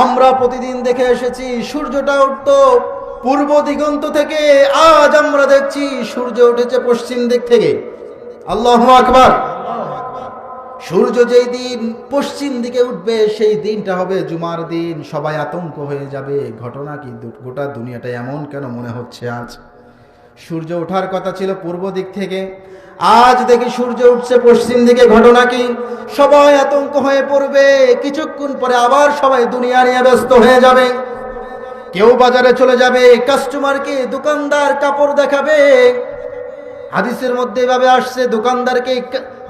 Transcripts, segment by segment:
আমরা প্রতিদিন দেখে এসেছি সূর্যটা উঠতো পূর্ব দিগন্ত থেকে, আজ আমরা দেখছি সূর্য উঠেছে পশ্চিম দিক থেকে। আল্লাহু আকবার। সূর্য যেই দিন পশ্চিম দিকে উঠবে সেই দিনটা হবে জুমার দিন। সবাই আতঙ্ক হয়ে যাবে, ঘটনা কি, গোটা দুনিয়াটা এমন কেন মনে হচ্ছে আজ? সূর্য ওঠার কথা ছিল পূর্ব দিক থেকে, আজ দেখি সূর্য উঠছে পশ্চিম দিকে, ঘটনা কি? সবাই আতঙ্ক হয়ে পড়বে। কিছুক্ষণ পরে আবার সবাই দুনিয়া নিয়ে ব্যস্ত হয়ে যাবে। কেউ বাজারে চলে যাবে, কাস্টমারকে দোকানদার কাপড় দেখাবে। হাদিসের মধ্যে এভাবে আসছে,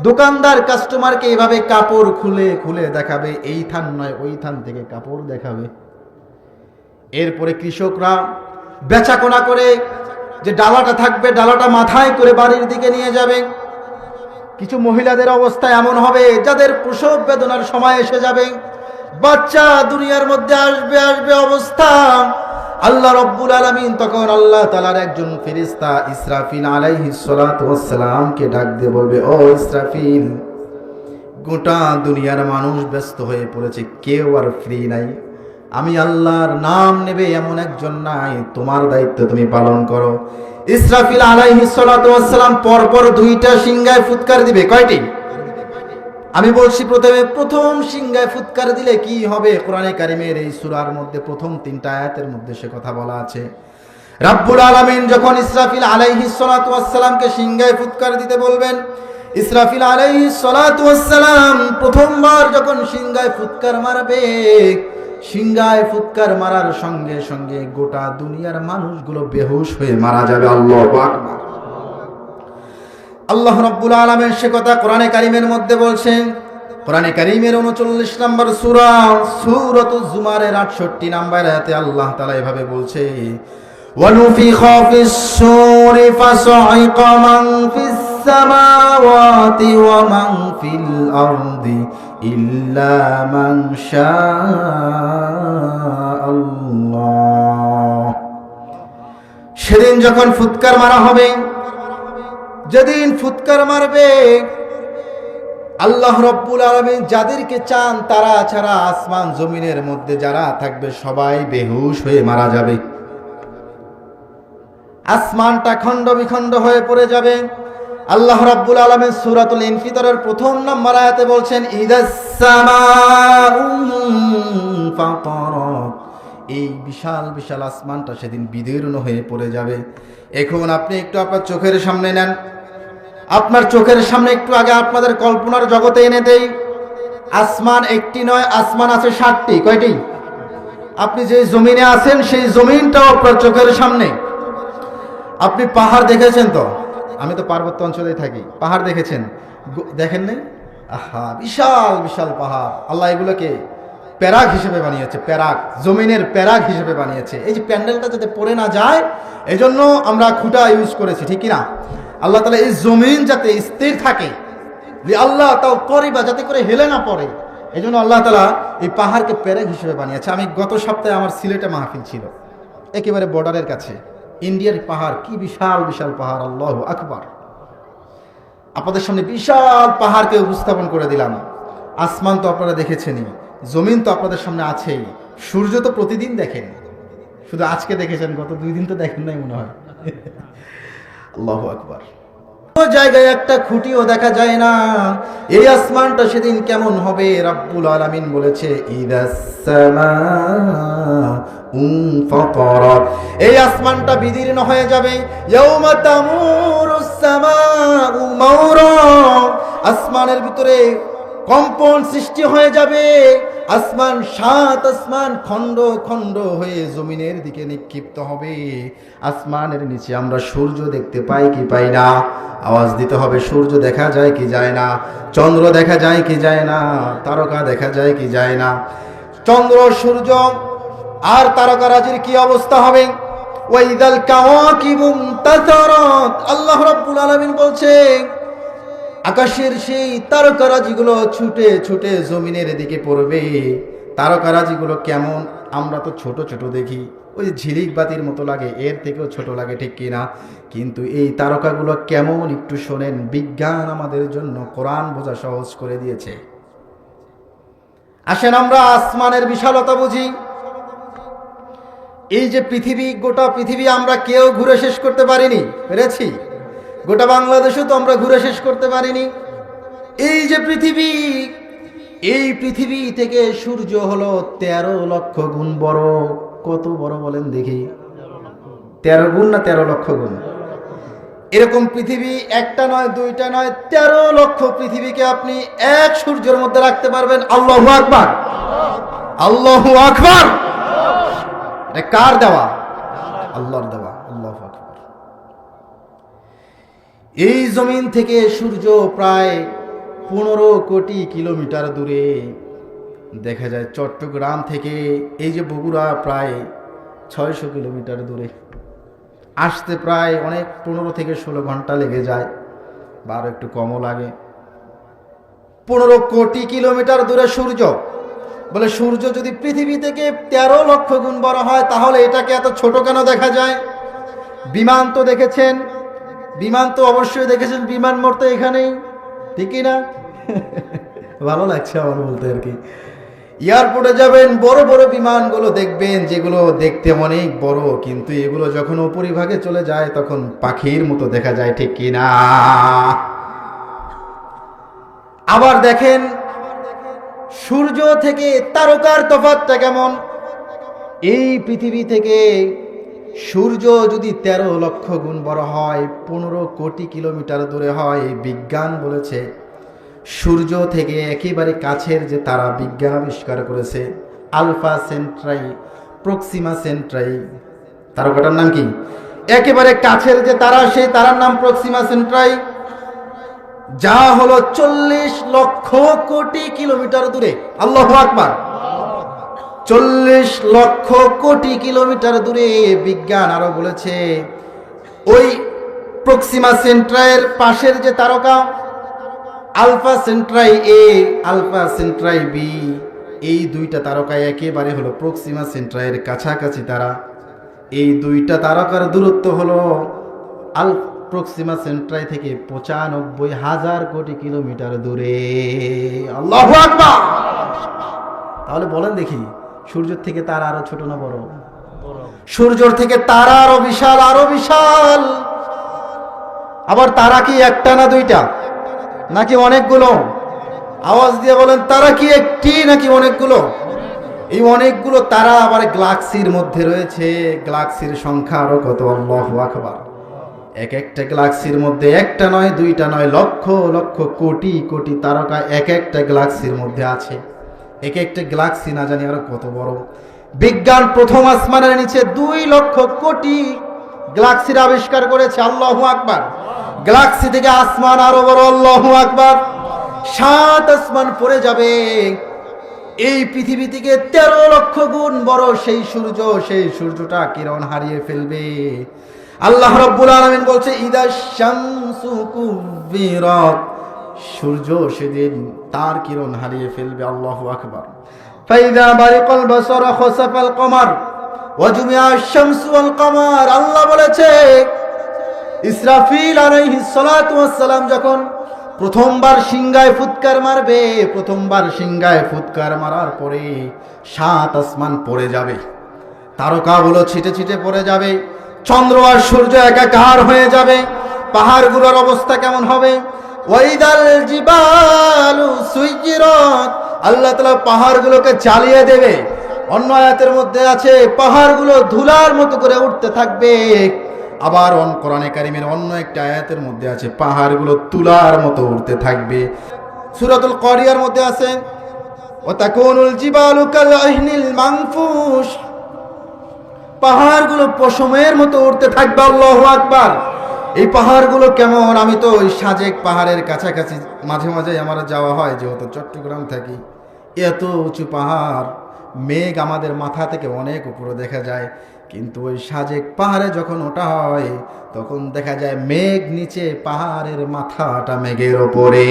দোকানদার কাস্টমারকে এভাবে কাপড় খুলে খুলে দেখাবে, এই থান নয় ওই থান থেকে কাপড় দেখাবে। এরপরে কৃষকরা বেচাকেনা করে যে ডালাটা থাকবে, ডালাটা মাথায় করে বাড়ির দিকে নিয়ে যাবে। কিছু মহিলাদের অবস্থা এমন হবে যাদের প্রসব বেদনার সময় এসে যাবে, বাচ্চা দুনিয়ার মধ্যে আসবে অবস্থা। আল্লাহ রব্বুল আলামিন তখন আল্লাহ তাআলার একজন ফেরেশতা ইসরাফিল আলাইহিস সালাতু ওয়াস সালামকে ডাক দিয়ে বলবে, ও ইসরাফিল, গোটা দুনিয়ার মানুষ ব্যস্ত হয়ে পড়েছে, কেউ আর ফ্রি নাই। আমি আল্লাহর নাম নেবে এমন একজন নাই, তোমার দায়িত্ব তুমি পালন করো। ইসরাফিল আলাইহিস সালাতু ওয়াস সালাম পরপর দুইটা সিংহায় ফুৎকার দিবে। কয়টি? আমি বলছি প্রথম সিংহায় ফুৎকার দিলে কি হবে? কোরআনে কারিমের এই সূরার মধ্যে প্রথম 3টা আয়াতের মধ্যে সে কথা বলা আছে। রাব্বুল আলামিন যখন ইসরাফিল আলাইহিস সালাতু ওয়াস সালামকে সিংহায় ফুৎকার দিতে বলবেন, ইসরাফিল আলাইহিস সালাতু ওয়াস সালাম প্রথমবার যখন সিংহায় ফুৎকার মারবে, সিংহায় ফুৎকার মারার সঙ্গে সঙ্গে গোটা দুনিয়ার মানুষগুলো বেহুশ হয়ে মারা যাবে। আল্লাহু আকবার। আল্লাহ রাব্বুল আলামিন সে কথা কোরআনে কারীমের মধ্যে বলছেন। কোরআনে কারীমের 39 নম্বর সূরা সূরাতুজ জুমারের 68 নম্বর আয়াতে আল্লাহ তাআলা এভাবে বলছে, ওয়ানুফিখা ফিস সূরি ফাসাইকা মান ফিস সামাওয়াতি ওয়া মান ফিল আরদি ইল্লা মান শাআল্লাহ। সেদিন যখন ফুৎকার মারা হবে, যেদিন ফুৎকার মারবে, আল্লাহ রব্বুল আলামিন যাদেরকে চান তারা ছাড়া আসমান জমিনের মধ্যে যারা থাকবে সবাই বেহুশ হয়ে মারা যাবে। আসমানটা খণ্ড বিখণ্ড হয়ে পড়ে যাবে। আল্লাহ রাব্বুল আলামিন সূরাতুল ইনফিতারের 1 নম্বর আয়াতে বলছেন, ইদাস সামাউ ফাতারাত। এই বিশাল বিশাল আসমানটা সেদিন বিদীর্ণ হয়ে পড়ে যাবে। এখন আপনি একটু আপনার চোখের সামনে নেন, আপনার চোখের সামনে একটু আগে আপনাদের কল্পনার জগতে এনে দেই। আসমান একটি নয়, আসমান আছে 7টি। কয়টি? আপনি যে জমিনে আছেন সেই জমিনটাও আপনার চোখের সামনে। আপনি পাহাড় দেখেছেন তো? আমি তো পার্বত্য অঞ্চলে থাকি। পাহাড় দেখেছেন? দেখেন নাই? আহা, বিশাল বিশাল পাহাড়। আল্লাহ এগুলোকে প্যারাক হিসেবে বানিয়েছে, প্যারাক, জমিনের প্যারাক হিসেবে বানিয়েছে। এই যে প্যান্ডেলটা যাতে পড়ে না যায় এজন্য আমরা খুঁটা ইউজ করেছি, ঠিক কিনা? আল্লাহ তাআলা এই জমিন যাতে স্থির থাকে, আল্লাহ তাও করিবা যাতে করে হেলে না পড়ে, এই জন্য আল্লাহ তাআলা এই পাহাড়কে প্যারাক হিসেবে বানিয়েছে। আমি গত সপ্তাহে আমার সিলেটে মাহফিল ছিল, একেবারে বর্ডারের কাছে ইন্ডিয়ার পাহাড়, কি বিশাল বিশাল পাহাড়, আল্লাহু আকবার। আপনাদের সামনে বিশাল পাহাড়কে উপস্থাপন করে দিলাম। আসমান তো আপনারা দেখেছেনই, জমিন তো আপনাদের সামনে আছেই, সূর্য তো প্রতিদিন দেখেন, শুধু আজকে দেখেছেন, গত 2 দিন তো দেখেন নাই মনে হয়। আল্লাহু আকবার। জায়গায় একটা খুঁটিও দেখা যায় না। এই আসমানটা সেদিন কেমন হবে? রাব্বুল আলামিন বলেছে, ইদাস সামাউ ফাতারাত। এই আসমানটা বিদীর্ণ হয়ে যাবে। ইয়াউমা তামুরুস সামাউ মাওরা। আসমানের ভিতরে কম্পন সৃষ্টি হয়ে যাবে। আসমান 7 আসমান খণ্ড খণ্ড হয়ে জমিনের দিকে নিক্ষিপ্ত হবে। আসমানের নিচে আমরা সূর্য দেখতে পাই কি পাই না? আওয়াজ দিতে হবে, সূর্য দেখা যায় কি যায় না? চন্দ্র দেখা যায় কি যায় না? তারকা দেখা যায় কি যায় না? চন্দ্র, সূর্য আর তারকারাজির কি অবস্থা হবে? ওয়াইদাল কাওয়াকিবু তাতারাত। আল্লাহ রাব্বুল আলামিন বলছেন, আকাশের সেই তারকারাজিগুলো ছুটে ছুটে জমিনের দিকে পড়বে। তারকারাজিগুলো কেমন? আমরা তো ছোট ছোট দেখি, ওই ঝিলিক বাতির মতো লাগে, এর থেকেও ছোট লাগে, ঠিক কিনা? কিন্তু এই তারকাগুলো কেমন একটু শোনেন। বিজ্ঞান আমাদের জন্য কোরআন বোঝা সহজ করে দিয়েছে। আসেন আমরা আসমানের বিশালতা বুঝি। এই যে পৃথিবী, গোটা পৃথিবী আমরা কেউ ঘুরে শেষ করতে পারিনি, পেরেছি? গোটা বাংলাদেশও তো আমরা ঘুরে শেষ করতে পারিনি। এই যে পৃথিবী, এই পৃথিবী থেকে সূর্য হলো 13 লক্ষ গুণ বড়। কত বড় বলেন দেখি? 13 গুণ না 13 লক্ষ গুণ? এরকম পৃথিবী একটা নয়, দুইটা নয়, 13 লক্ষ পৃথিবীকে আপনি এক সূর্যের মধ্যে রাখতে পারবেন। আল্লাহু আকবার, আল্লাহু আকবার। এটা কার দেওয়া? আল্লাহর দেওয়া। আল্লাহু আকবার। এই জমিন থেকে সূর্য প্রায় 15 কোটি কিলোমিটার দূরে দেখা যায়। চট্টগ্রাম থেকে এই যে বগুড়া প্রায় 600 কিলোমিটার দূরে। আসতে প্রায় অনেক 15 থেকে 16 ঘন্টা লেগে যায়, বা আরো একটু কমও লাগে। 15 কোটি কিলোমিটার দূরে সূর্য। বলে সূর্য যদি পৃথিবী থেকে 13 লক্ষ গুণ বড় হয়, তাহলে এটাকে এত ছোট কেন দেখা যায়? বিমান তো দেখেছেন, বিমান তো অবশ্যই দেখেছেন, বিমান মোড় তো এখানেই, ঠিকই না? ভালো লাগছে আমার বলতে আর কি। এয়ারপোর্টে যাবেন, বড় বড় বিমানগুলো দেখবেন যেগুলো দেখতে অনেক বড়, কিন্তু এগুলো যখন উপরিভাগে চলে যায় তখন পাখির মতো দেখা যায়, ঠিক কিনা? আবার দেখেন সূর্য থেকে তারকার তফাৎটা কেমন। এই পৃথিবী থেকে সূর্য যদি 13 লক্ষ গুণ বড় হয়, 15 কোটি কিলোমিটার দূরে হয়, বিজ্ঞান বলেছে সূর্য থেকে একেবারে কাছের যে তারা বিজ্ঞান আবিষ্কার করেছে আলফা সেন্ট্রাই, প্রক্সিমা সেন্ট্রাই, তারকাটার নাম কি? একেবারে কাছের যে তারা, সেই তারার নাম প্রক্সিমা সেন্ট্রাই, যা হলো 40 লক্ষ কোটি কিলোমিটার দূরে। আল্লাহু আকবার। 40 লক্ষ কোটি কিলোমিটার দূরে। বিজ্ঞান আরো বলেছে ওই প্রক্সিমা সেন্ট্রাইয়ের পাশের যে তারকা আলফা সেন্ট্রাই এ, আলফা সেন্ট্রাই বি, এই দুইটা তারকা একেবারে হলো প্রক্সিমা সেন্ট্রাইয়ের কাছাকাছি তারা। এই দুইটা তারকার দূরত্ব হলো প্রক্সিমা সেন্ট্রাই থেকে 95,000 কোটি কিলোমিটার দূরে। আল্লাহু আকবার। তাহলে বলেন দেখি, সূর্যের থেকে তারা আরো ছোট না বড়? সূর্যের থেকে তারা আরো বিশাল, আরো বিশাল। আবার তারা কি একটা না দুইটা, নাকি অনেকগুলো? আওয়াজ দিয়ে বলেন, তারা কি একটি নাকি অনেকগুলো? এই অনেকগুলো তারা আবার গ্যালাক্সির মধ্যে রয়েছে। গ্যালাক্সির সংখ্যা আরো কত? আল্লাহু আকবার। এক একটা গ্যালাক্সির মধ্যে একটা নয়, দুইটা নয়, লক্ষ লক্ষ কোটি কোটি তারকা এক একটা গ্যালাক্সির মধ্যে আছে। এক একটা গ্যালাক্সি না জানি আরো কত বড়। বিজ্ঞান প্রথম আসমানের নিচে 2 লক্ষ কোটি গ্যালাক্সির আবিষ্কার করেছে। আল্লাহু আকবার। গ্যালাক্সি থেকে আসমান আরো বড়। আল্লাহু আকবার। 7 আসমান পড়ে যাবে। এই পৃথিবী থেকে 13 লক্ষ গুণ বড় সেই সূর্য, সেই সূর্যটা কিরণ হারিয়ে ফেলবে। আল্লাহ রাব্বুল আলামিন বলছে, ইদা শামসু কুবিরাত, সূর্য সেদিন তার কিরণ হারিয়ে ফেলবে। আল্লাহু আকবার। ফাইদা বারিকাল বাসার খাসাফাল কমার ওয়া জুমিআ আশ-শামসু ওয়াল কমার। আল্লাহ বলেছে ইসরাফিল আলাইহিস সালাতু ওয়াস সালাম যখন প্রথমবার সিংহায় ফুৎকার মারবে, প্রথমবার সিংহায় ফুৎকার মারার পরে 7 আসমান পড়ে যাবে, তারকাগুলো ছিটে ছিটে পড়ে যাবে, চন্দ্র আর সূর্য একাকার হয়ে যাবে। পাহাড়গুলোর অবস্থা কেমন হবে? ওয়াইদাল জিবালু সুইজিরাত, আল্লাহ তাআলা পাহাড়গুলোকে জ্বালিয়ে দেবে। অন্য আয়াতের মধ্যে আছে পাহাড়গুলো ধুলার মতো করে উঠতে থাকবে। আবার কোরআনে কারিমের অন্য একটা আয়াতের মধ্যে আছে পাহাড়গুলো তুলার মতো উঠতে থাকবে। সূরাতুল কারিয়ার মধ্যে আছে ওয়া তাকুনুল জিবালু কাল আহিনিল মানফুশ, পাহাড়গুলো পশমের মতো উঠতে থাকবে। আল্লাহু আকবার। এই পাহাড়গুলো কেমন? আমি তো ওই সাজেক পাহাড়ের কাছাকাছি মাঝে মাঝে আমার যাওয়া হয়, যেহেতু চট্টগ্রাম থাকি। এত উঁচু পাহাড়, মেঘ আমাদের মাথা থেকে অনেক উপরে দেখা যায়, কিন্তু ওই সাজেক পাহাড়ে যখন ওঠা হয় তখন দেখা যায় মেঘ নিচে, পাহাড়ের মাথাটা মেঘের ওপরে।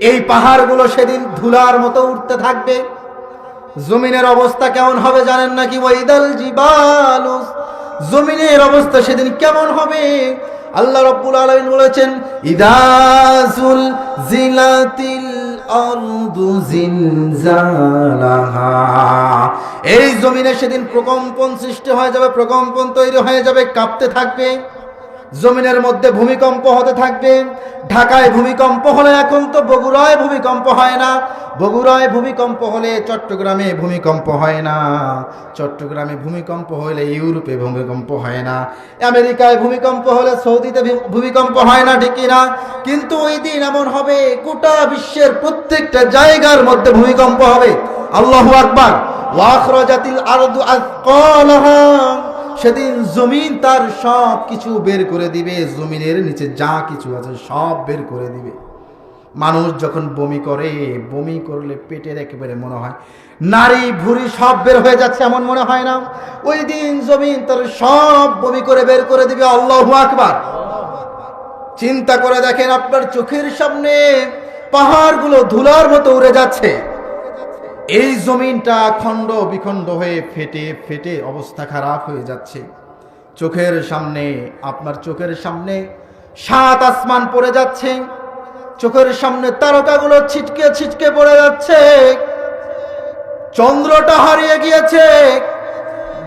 এই পাহাড়গুলো সেদিন ধুলার মতো উঠতে থাকবে। জমিনের অবস্থা কেমন হবে জানেন নাকি? ওয়াইদাল জিবালু, জমিনের অবস্থা সেদিন কেমন হবে? আল্লাহ রাব্বুল আলামিন বলেছেন ইদা যুলজিলাতিল আরদু জিলজালাহা, এই জমিনে সেদিন প্রকম্পন সৃষ্টি হয়ে যাবে, প্রকম্পন তৈরি হয়ে যাবে, কাঁপতে থাকবে। জমিনের মধ্যে ভূমিকম্প হতে থাকবে। ঢাকায় ভূমিকম্প হলে, এখন তো বগুড়ায় ভূমিকম্প হয় না, বগুড়ায় ভূমিকম্প হলে চট্টগ্রামে ভূমিকম্প হয় না, চট্টগ্রামে ভূমিকম্প হলে ইউরোপে ভূমিকম্প হয় না, আমেরিকায় ভূমিকম্প হলে সৌদিতে ভূমিকম্প হয় না, ঠিক না? কিন্তু ওই দিন এমন হবে গোটা বিশ্বের প্রত্যেকটা জায়গার মধ্যে ভূমিকম্প হবে। আল্লাহু আকবার। ওয়াখরাজাতিল আরদু আযকালাহা, সেদিন জমিন তার সব কিছু বের করে দিবে, জমিনের নিচে যা কিছু আছে সব বের করে দিবে। মানুষ যখন বমি করে, বমি করলে পেটের একেবারে মনে হয় নারী ভুঁড়ি সব বের হয়ে যাচ্ছে, এমন মনে হয় না? ওই দিন জমিন তার সব বমি করে বের করে দিবে। আল্লাহু আকবার। চিন্তা করে দেখেন, আপনার চোখের সামনে পাহাড়গুলো ধুলার মতো উড়ে যাচ্ছে, এই জমিনটা খণ্ড বিখণ্ড হয়ে ফেটে ফেটে অবস্থা খারাপ হয়ে যাচ্ছে। চোখের সামনে, আপনার চোখের সামনে সাত আসমান পড়ে যাচ্ছে, চোখের সামনে তারকাগুলো ছিটকে ছিটকে পড়ে যাচ্ছে, চন্দ্রটা হারিয়ে গিয়েছে।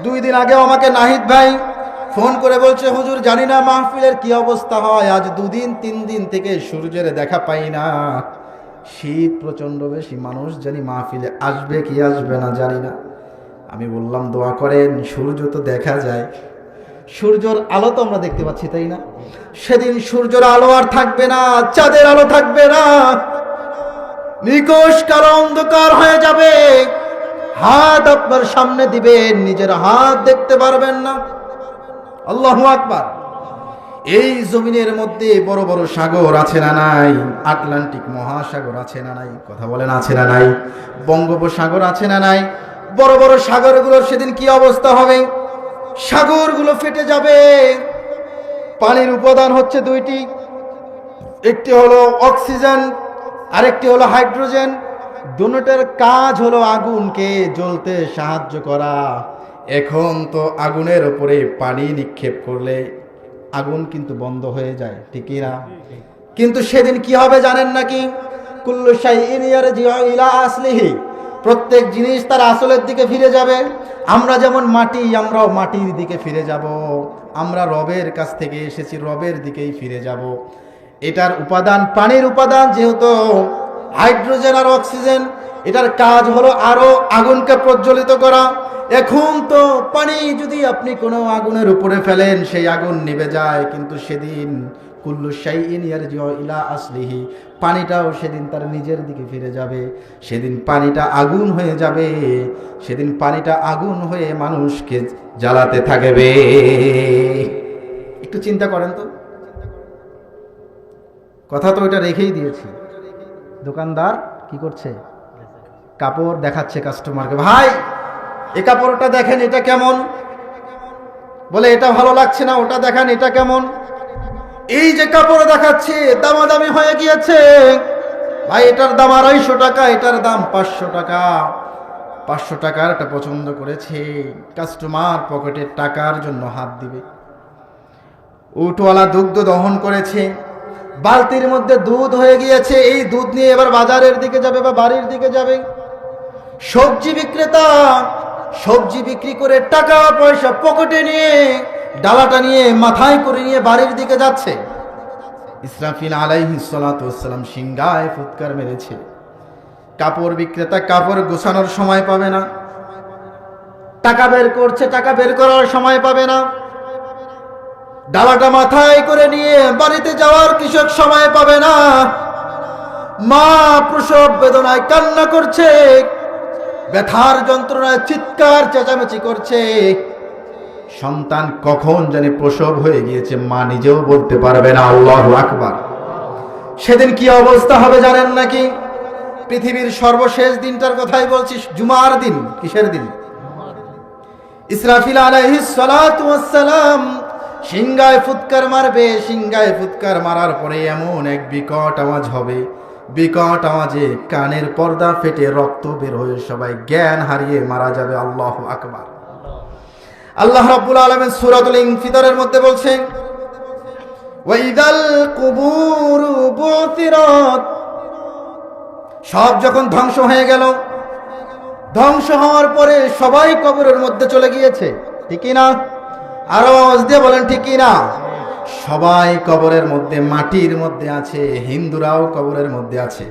2 দিন আগে আমাকে নাহিদ ভাই ফোন করে বলছে, হুজুর জানি না মাহফিলের কি অবস্থা হয়, আজ 2 দিন 3 দিন থেকে সূর্যের দেখা পাই না, শীত প্রচন্ড বেশি, মানুষ জানি মাহফিলে আসবে কি আসবে না জানি না। আমি বললাম দোয়া করেন, সূর্য তো দেখা যায়, সূর্যের আলো তো আমরা দেখতে পাচ্ছি, তাই না? সেদিন সূর্যের আলো আর থাকবে না, চাঁদের আলো থাকবে না, নিকষ কালো অন্ধকার হয়ে যাবে। হাত আপনার সামনে দিবেন, নিজের হাত দেখতে পারবেন না। আল্লাহু আকবার। এই জমিনের মধ্যে বড় বড় সাগর আছে না নাই? আটলান্টিক মহাসাগর আছে না নাই? কথা বলেন, আছে না নাই? বঙ্গোপসাগর আছে না নাই? বড় বড় সাগরগুলোর সেদিন কি অবস্থা হবে? সাগরগুলো ফেটে যাবে। পানির উপাদান হচ্ছে 2টি, একটি হলো অক্সিজেন, আরেকটি হলো হাইড্রোজেন। দুটোটার কাজ হলো আগুনকে জ্বলতে সাহায্য করা। এখন তো আগুনের উপরে পানি নিক্ষেপ করলে আগুন কিন্তু বন্ধ হয়ে যায়, ঠিক না? কিন্তু সেদিন কি হবে জানেন নাকি? কুল্লু শাইইন ইয়ারজিউ ইলা আসলিহি, প্রত্যেক জিনিস তার আসলের দিকে ফিরে যাবে। আমরা যেমন মাটি, আমরাও মাটির দিকে ফিরে যাব। আমরা রবের কাছ থেকে এসেছি, রবের দিকেই ফিরে যাব। এটার উপাদান, পানির উপাদান যেহেতু হাইড্রোজেন আর অক্সিজেন, এটার কাজ হলো আরো আগুনকে প্রজ্বলিত করা। এখন তো পানি যদি আপনি কোনো আগুনের উপরে ফেলেন, সেই আগুন নিভে যায়, কিন্তু সেদিন কুল্লু শাইইন ইয়ারজিউ ইলা আসলিহি, পানিটাও সেদিন তার নিজের দিকে ফিরে যাবে। সেদিন পানিটা আগুন হয়ে যাবে, সেদিন পানিটা আগুন হয়ে মানুষকে জ্বালাতে থাকবে। একটু চিন্তা করেন তো, কথা তো ওইটা রেখেই দিয়েছি। দোকানদার কি করছে? কাপড় দেখাচ্ছে কাস্টমারকে, ভাই এই কাপড়টা দেখেন, এটা কেমন? বলে এটা ভালো লাগছে না, ওটা দেখেন, এটা কেমন? এই যে কাপড় দেখাচ্ছে দামাদামি হয়ে গিয়েছে, ভাই এটার দাম 250 টাকা, এটার দাম 500 টাকা। 500 টাকার একটা পছন্দ করেছে, কাস্টমার পকেটের টাকার জন্য হাত দিবে। উটওয়ালা দুগ্ধ দহন করেছে, বালতির মধ্যে দুধ হয়ে গিয়েছে, এই দুধ নিয়ে এবার বাজারের দিকে যাবে বা বাড়ির দিকে যাবে। সবজি বিক্রেতা সবজি বিক্রি করে টাকা পয়সা পকেটে নিয়ে, ডালাটা নিয়ে মাথায় করে নিয়ে বাড়ির দিকে যাচ্ছে। ইসরাফিল আলাইহিস সালাতু ওয়াস সালাম সিংহায় ফুৎকার মেরেছে। কাপড় বিক্রেতা কাপড় গোছানোর সময় পাবে না, টাকা বের করছে, টাকা বের করার সময় পাবে না, ডালাটা মাথায় করে নিয়ে বাড়িতে যাওয়ার কৃষক সময় পাবে না। মা প্রসব বেদনায় কান্না করছে, ব্যথার যন্ত্রণায় চিৎকার চেঁচামেচি করছে। সন্তান কখন জানি প্রসব হয়ে গিয়েছে, মা নিজেও বলতে পারবে না। আল্লাহু আকবার। সেদিন কি অবস্থা হবে জানেন নাকি? পৃথিবীর সর্বশেষ দিনটার কথাই বলছি, জুমার দিন। কিসের দিন? ইসরাফিল আলাইহিস সালাতু ওয়াস সালাম সিংহায় ফুৎকার মারবে। সিংহায় ফুৎকার মারার পরে এমন এক বিকট আওয়াজ হবে, বিকট আওয়াজে কানের পর্দা ফেটে রক্ত বের হয়ে সবাই জ্ঞান হারিয়ে মারা যাবে। আল্লাহু আকবার। আল্লাহ রাব্বুল আলামিন সূরাতুল ইনফিতারের মধ্যে বলছেন, ওয়াইদাল কুবুরু বুতিরাত, সব যখন ধ্বংস হয়ে গেল, ধ্বংস হওয়ার পরে সবাই কবরের মধ্যে চলে গিয়েছে, ঠিকই না? আরো আওয়াজ দিয়ে বলেন ঠিকই না? সবাই কবরের মধ্যে, মাটির মধ্যে আছে, হিন্দুরাও কবরের মধ্যে আছে।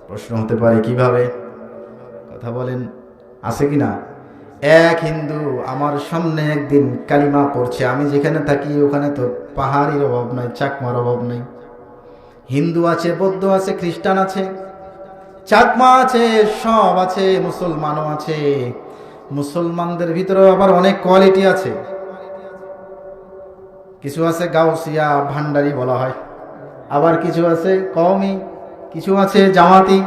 প্রশ্ন হতে পারে কিভাবে? কথা বলেন, আছে কি না? এক হিন্দু আমার সামনে একদিন কালিমা পড়ছে, আমি যেখানে থাকি ওখানে তো পাহাড়ির অভাব নাই, চাকমার অভাব নাই। হিন্দু আছে, বৌদ্ধ আছে, খ্রিস্টান আছে, চাকমা আছে, সব আছে, মুসলমানও আছে। মুসলমানদের ভিতরে আবার অনেক কোয়ালিটি আছে। কিছু আছে গাউসিয়া, ভান্ডারি বলা হয়, আবার কিছু আছে কওমি, কিছু আছে জামাতি,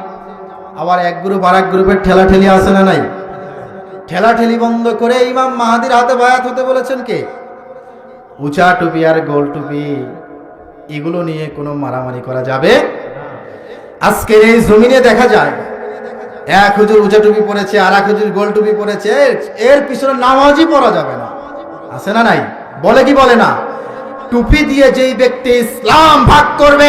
আবার এক গ্রুপ আর এক গ্রুপের ঠেলাঠেলি আছে না নাই? ঠেলাঠেলি বন্ধ করে ইমাম মাহাদির হাতে বায়াত হতে বলেছেন কে? উঁচা টুপি আর গোল টুপি, এগুলো নিয়ে কোনো মারামারি করা যাবে? আজকের এই জমিনে দেখা যায় এক হুজুর উঁচা টুপি পরেছে আর এক হুজুর গোল টুপি পরেছে, এর পিছনে নামাজই পড়া যাবে না। আছে না নাই? বলে কি বলে না? টুপি দিয়ে যেই ব্যক্তি ইসলাম ভাগ করবে,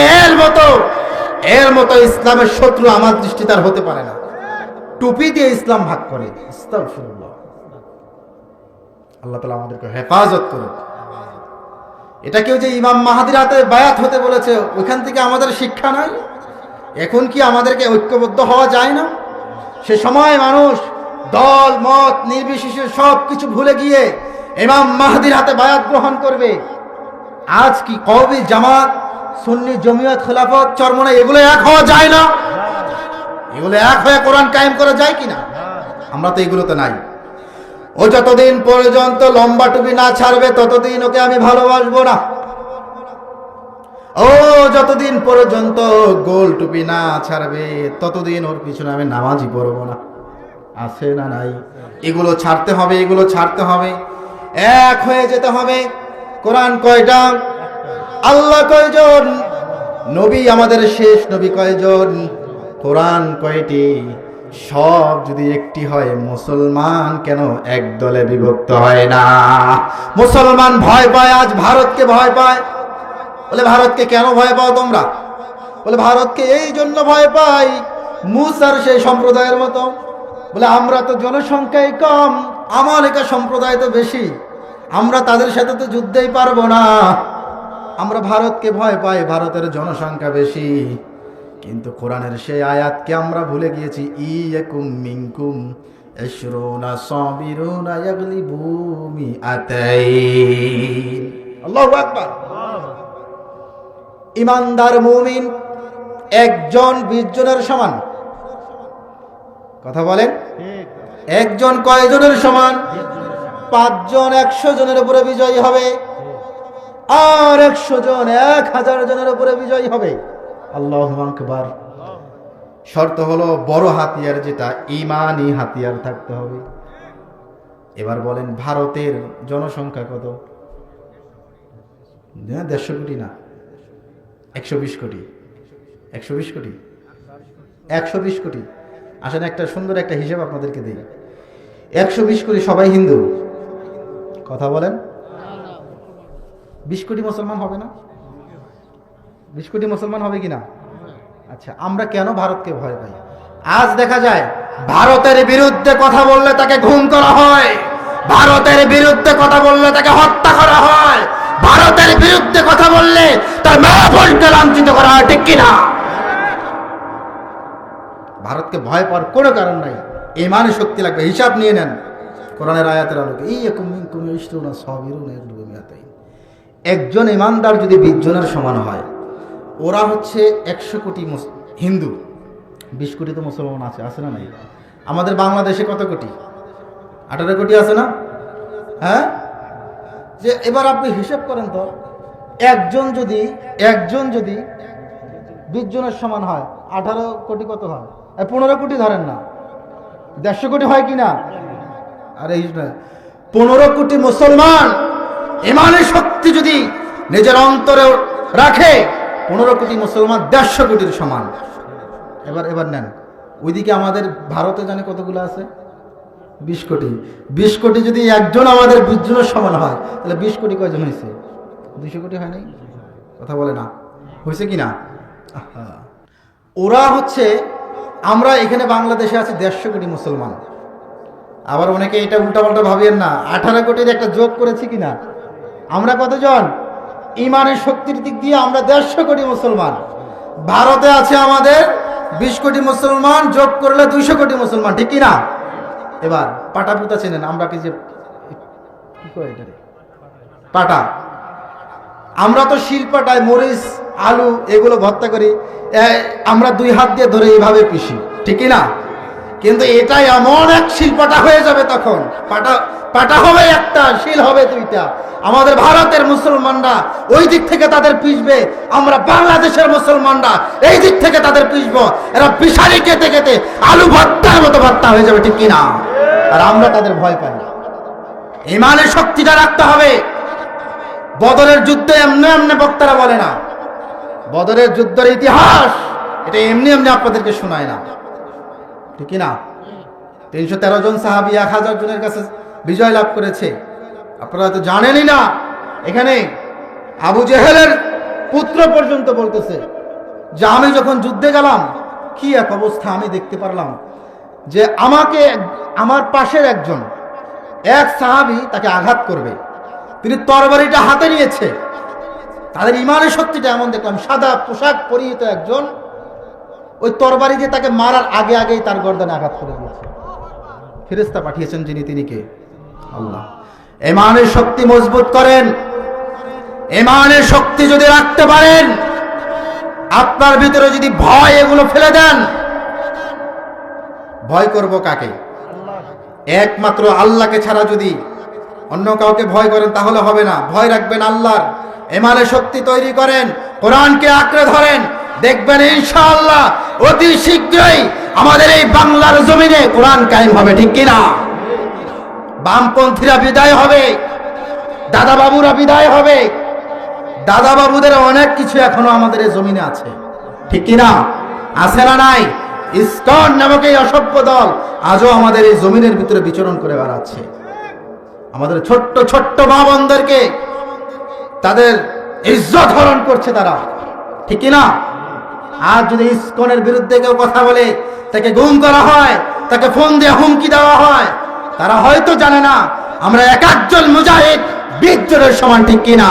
এর মতো ইসলামের শত্রু আমার দৃষ্টি তার হতে পারে না। টুপি দিয়ে ইসলাম ভাগ করে, আস্তাগফিরুল্লাহ। আল্লাহ তাআলা আমাদেরকে হেফাজত করুন। এটা কেউ যে ইমাম মাহাদির হাতে বায়াত হতে বলেছে, ওইখান থেকে আমাদের শিক্ষা নাই? এখন কি আমাদেরকে ঐক্যবদ্ধ হওয়া যায় না? সে সময় মানুষ দল মত নির্বিশেষে সব কিছু ভুলে গিয়ে ইমাম মাহাদির হাতে বায়াত গ্রহণ করবে। আজ কি কওমি জামাত, সুন্নি জমিয়ত, খেলাফত, চরমনা এগুলো এক হওয়া যায় না? এগুলো এক হয়ে কোরআন কায়েম করা যায় কিনা? আমরা তো এগুলোতে নাই। ও যতদিন পর্যন্ত লম্বা টুপি না ছাড়বে ততদিন ওকে আমি ভালোবাসবো না। ও যতদিন পর্যন্ত গোল টুপি না ছাড়বে ততদিন ওর পিছনে আমি নামাজই পড়বো না। আছে না নাই? এগুলো ছাড়তে হবে, এগুলো ছাড়তে হবে, এক হয়ে যেতে হবে। কোরআন কয়টা? আল্লাহ কয়জন? নবী আমাদের শেষ নবী কয়জন? কোরআন কয়টি? সব যদি একটি হয়, মুসলমান কেন এক দলে বিভক্ত হয় না? মুসলমান ভয় পায়, আজ ভারতকে ভয় পায়। বলে ভারতকে কেন ভয় পাও তোমরা? বলে ভারতকে এই জন্য ভয় পাই, মুসার সেই সম্প্রদায়ের মতো। বলে আমরা তো জনসংখ্যায় কম, আমালিকা সম্প্রদায় তো বেশি, আমরা তাদের সাথে তো যুদ্ধেই পারবো না। আমরা ভারতকে ভয় পাই, ভারতের জনসংখ্যা বেশি। কিন্তু কোরআনের সেই আয়াতকে আমরা ভুলে গিয়েছি, ইয়াকুম মিনকুম ইশরুনা সাবিরুনা ইয়াগলিবু মিআতাইন। আল্লাহু আকবার। ইমানদার মুমিন একজন 20 জনের সমান। কথা বলেন, একজন কয়জনের সমান? 5 জন 100 জনের উপরে বিজয়ী হবে, আর 100 জন 1000 জনের উপরে বিজয়ী হবে। আল্লাহু আকবার। শর্ত হলো বড় হাতিয়ার, যেটা ঈমানি হাতিয়ার থাকতে হবে। এবার বলেন ভারতের জনসংখ্যা কত? 150 কোটি না, 120 কোটি। 120 কোটি, 120 কোটি। আসেন একটা সুন্দর একটা হিসাব আপনাদেরকে দিই। 120 কোটি সবাই হিন্দু। কথা বলেন, 20 কোটি মুসলমান হবে না? 20 কোটি মুসলমান হবে কিনা? আচ্ছা, আমরা কেন ভারতকে ভয় পাই? আজ দেখা যায় ভারতের বিরুদ্ধে কথা বললে তাকে খুন করা হয়, ভারতের বিরুদ্ধে কথা বললে তাকে হত্যা করা হয়, ভারতের বিরুদ্ধে কথা বললে তার মা বোনকে লাঞ্ছিত করা হয়, ঠিক কিনা? ভারতকে ভয় পাওয়ার কোনো কারণ নাই, ঈমানের শক্তি লাগবে। হিসাব নিয়ে নেন কোরআনের আয়াতের আলোকে। ইয়াকুম মিনকুম ইশরুনা সাবিরুনা ইয়াগলিবু মিআতাইন। একজন ঈমানদার যদি 20 জনের সমান হয়, ওরা হচ্ছে 100 কোটি হিন্দু, 20 কোটি তো মুসলমান আছে, আছে না নাই? আমাদের বাংলাদেশে কত কোটি? 18 কোটি আছে না? হ্যাঁ, যে এবার আপনি হিসাব করেন তো, একজন যদি 20 জনের সমান হয়, 18 কোটি কত হয়? 15 কোটি ধরেন না, 150 কোটি হয় কি না? আরে 15 কোটি মুসলমান ঈমানের শক্তি যদি নিজের অন্তরে রাখে, 15 কোটি মুসলমান 150 কোটির সমান। এবার নেন, ওইদিকে আমাদের ভারতে জানে কতগুলো আছে? 20 কোটি। 20 কোটি যদি একজন আমাদের 20 জনের সমান হয়, তাহলে 20 কোটি কয়জন হয়েছে? 200 কোটি হয় নাই? কথা বলে না, হয়েছে কি না? ওরা হচ্ছে আমরা এখানে বাংলাদেশে আছি 150 কোটি মুসলমান। আবার অনেকে এটা উল্টাপাল্টা ভাবিয়েন না, 18 কোটির একটা যোগ করেছি কিনা। আমরা কতজন? ইমানের শক্তির দিক দিয়ে আমরা 150 কোটি মুসলমান। ভারতে আছে আমাদের 20 কোটি মুসলমান, যোগ করলে 200 কোটি মুসলমান, ঠিক কিনা? এবার পাটাপুতা চেনেন? আমরা কি যে কি কয় এটা পাটা, আমরা তো শিলপাটায় মরিচ আলু এগুলো ভর্তা করি, আমরা 2 হাত দিয়ে ধরে এইভাবে পিষি, ঠিক না? কিন্তু এটা এমন এক শিলপাটা হয়ে যাবে, তখন পাটা পাটা হবে একটা, শিল হবে 2টা। আমাদের ভারতের মুসলমানরা ওই দিক থেকে তাদের পিষবে, আমরা বাংলাদেশের মুসলমানরা এই দিক থেকে তাদের পিষবো। এরা পিষারি কেটে কেটে আলু ভর্তার মতো ভর্তা হয়ে যাবে, ঠিক কিনা? আর আমরা তাদের ভয় পাই। ইমানের শক্তিটা রাখতে হবে। বদরের যুদ্ধে এমনি এমনি বক্তারা বলে না, বদরের যুদ্ধের ইতিহাস এটা এমনি এমনি আপনাদেরকে শোনায় না, ঠিক না? 313 জন সাহাবী 1000 জনের কাছে বিজয় লাভ করেছে। আপনারা তো জানেনই না। এখানে আবু জেহেলের পুত্র পর্যন্ত বলতেছে যে আমি যখন যুদ্ধে গেলাম কি এক অবস্থা আমি দেখতে পারলাম, যে আমাকে আমার পাশের একজন এক সাহাবী তাকে আঘাত করবে, তিনি তরবারিটা হাতে নিয়েছে। তাদের ইমানের শক্তিটা এমন দেখলাম, সাদা পোশাক পরিহিত একজন ওই তরবারি দিয়ে তাকে মারার আগে আগেই তার গর্দানে আঘাত করে দিয়েছে। ফেরেশতা পাঠিয়েছেন যিনি, তিনি কে? আল্লাহ। ইমানের শক্তি মজবুত করেন। ইমানের শক্তি যদি রাখতে পারেন, আপনার ভিতরে যদি ভয় এগুলো ফেলে দেন, ভয় করব কাকে? একমাত্র আল্লাহকে ছাড়া যদি অন্য কাউকে ভয় করেন তাহলে হবে না। ভয় রাখবেন আল্লাহর। ইমানের শক্তি তৈরি করেন, কোরআনকে আঁকড়ে ধরেন, দেখবেন ইনশাআল্লাহ অতি শীঘ্রই আমাদের এই বাংলার জমিনে কোরআন কায়েম হবে, ঠিক কিনা? বামপন্থীরা বিদায় হবে, দাদা বাবুরা বিদায় হবে। দাদা বাবুদের অনেক কিছু এখনো আমাদের এই জমিনে আছে, ঠিক কিনা? আছে না নাই? ইসকন নামক এই অসভ্য দল আজও আমাদের এই জমিনের ভিতরে বিচরণ করে বেড়াচ্ছে। আমাদের ছোট্ট ছোট্ট মা বোনদেরকে তাদের ইজ্জত হরণ করছে তারা, ঠিক কিনা? আর যদি ইসকনের বিরুদ্ধে কেউ কথা বলে তাকে গুম করা হয়, তাকে ফোন দিয়ে হুমকি দেওয়া হয়, তারা হয়তো জানে না আমরা 1 একজন মুজাহিদ 20 জনের সমান, ঠিক কিনা?